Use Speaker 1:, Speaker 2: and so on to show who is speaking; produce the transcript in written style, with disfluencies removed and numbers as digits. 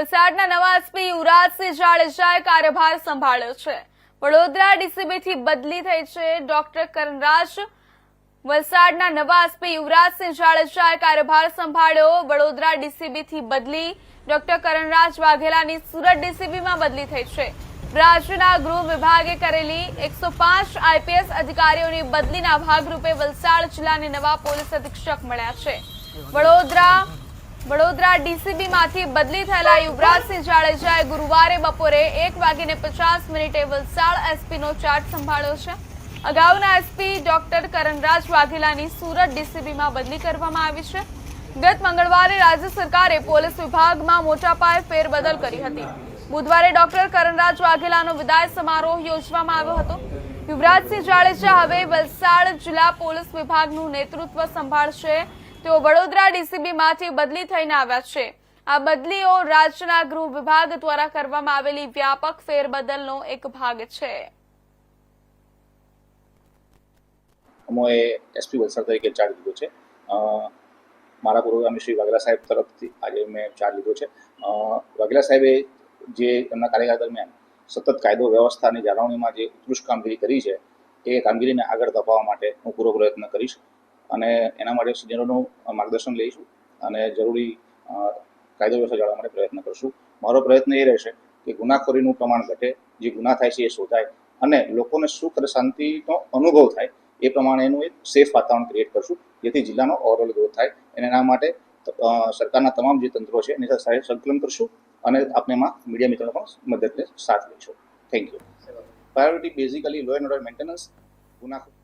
Speaker 1: વલસાડના નવા એસપી યુવરાજસિંહ જાડેજાએ કાર્યભાર સંભાળ્યો છે। વડોદરા ડીસીબીથી બદલી થઈ છે ડોક્ટર કરણરાજ। વલસાડના નવા એસપી યુવરાજસિંહ જાડેજાએ કાર્યભાર સંભાળ્યો। વડોદરા ડીસીબીથી બદલી ડોક્ટર કરણરાજ વાઘેલાની સુરત ડીસીબીમાં બદલી થઈ છે। રાજ્યના ગૃહ વિભાગે કરેલી 105 આઈપીએસ અધિકારીઓની બદલીના ભાગરૂપે વલસાડ જિલ્લાને નવા પોલીસ અધિક્ષક મળ્યા છે। વડોદરા ડીસીબીમાંથી બદલી થયેલા યુવરાજસિંહ જાડેજાએ ગુરુવારે બપોરે 1:50 વલસાડ એસપીનો ચાર્જ સંભાળ્યો છે। અગાઉના એસપી ડોક્ટર કરણરાજ વાઘેલાની સુરત ડીસીબીમાં બદલી કરવામાં આવી છે। ગત મંગળવારે રાજ્ય સરકારે પોલીસ વિભાગમાં મોટા પાયે ફેરબદલ કરી હતી। બુધવારે ડોક્ટર કરણરાજ વાઘેલાનો વિદાય સમારોહ યોજવામાં આવ્યો હતો। યુવરાજસિંહ જાડેજા હવે વલસાડ જિલ્લા પોલીસ વિભાગનું નેતૃત્વ સંભાળશે। તેઓ વડોદરા ડીસીબીમાંથી બદલી થઈને આવ્યા છે। આ બદલીઓ રાજ્યના ગૃહ વિભાગ દ્વારા કરવામાં આવેલી વ્યાપક ફેરબદલનો એક ભાગ છે।
Speaker 2: અમોએ એસપી વલસાડ તરીકે ચાર્જ લીધો છે। મારા પૂર્વગામી શ્રી વાઘેલા સાહેબ તરફથી આજે મેં ચાર્જ લીધો છે। વાઘેલા સાહેબે જે એમના કાર્યકાળ દરમિયાન સતત કાયદો વ્યવસ્થાની જાળવણીમાં જે ઉત્કૃષ્ટ કામગીરી કરી છે એ કામગીરીને આગળ ધપાવવા માટે હું પૂરો પ્રયત્ન કરીશ અને એના માટે સિનિયરોનું માર્ગદર્શન લઈશું અને જરૂરી કાયદો વ્યવસ્થા જાળવવા માટે પ્રયત્ન કરશું। મારો પ્રયત્ન એ રહેશે કે ગુનાખોરીનું પ્રમાણ ઘટે, જે ગુના થાય છે એ શોધાય અને લોકોને સુખ અને શાંતિનો અનુભવ થાય એ પ્રમાણેનું એક સેફ વાતાવરણ ક્રિએટ કરશું, જેથી જિલ્લાનો ઓવરઓલ ગ્રોથ થાય। અને એના માટે સરકારના તમામ જે તંત્રો છે એની સાથે સંકલન કરશું અને આપણે એમાં મીડિયા મિત્રોનો પણ મદદને સાથ લઈશું। Thank you. Priority basically law and order maintenance, ગુનાખોરી